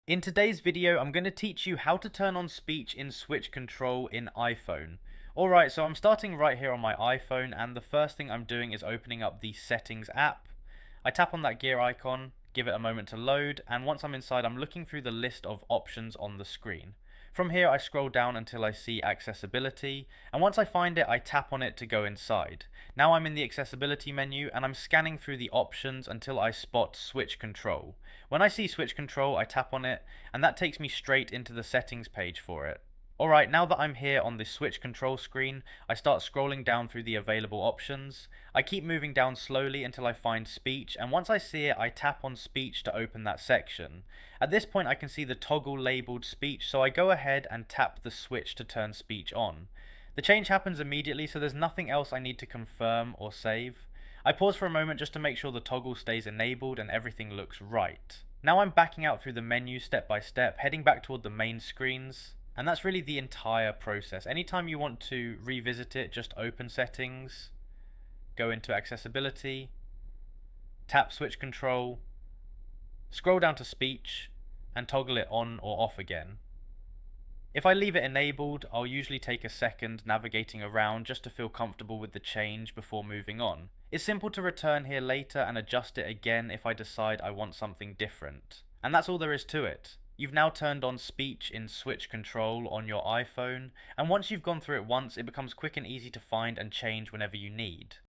In today's video, I'm going to teach you how to turn on speech in switch control in iPhone. Alright, so I'm starting right here on my iPhone, and the first thing I'm doing is opening up the Settings app. I tap on that gear icon, give it a moment to load, and once I'm inside, I'm looking through the list of options on the screen. From here, I scroll down until I see accessibility, and once I find it, I tap on it to go inside. Now I'm in the accessibility menu, and I'm scanning through the options until I spot switch control. When I see switch control, I tap on it, and that takes me straight into the settings page for it. Alright, now that I'm here on the switch control screen, I start scrolling down through the available options. I keep moving down slowly until I find speech, and once I see it, I tap on speech to open that section. At this point I can see the toggle labeled speech, so I go ahead and tap the switch to turn speech on. The change happens immediately, so there's nothing else I need to confirm or save. I pause for a moment just to make sure the toggle stays enabled and everything looks right. Now I'm backing out through the menu step by step, heading back toward the main screens. And that's really the entire process. Anytime you want to revisit it, just open settings, go into accessibility, tap switch control, scroll down to speech, and toggle it on or off again. If I leave it enabled, I'll usually take a second navigating around just to feel comfortable with the change before moving on. It's simple to return here later and adjust it again if I decide I want something different. And that's all there is to it. You've now turned on speech in switch control on your iPhone, and once you've gone through it once, it becomes quick and easy to find and change whenever you need.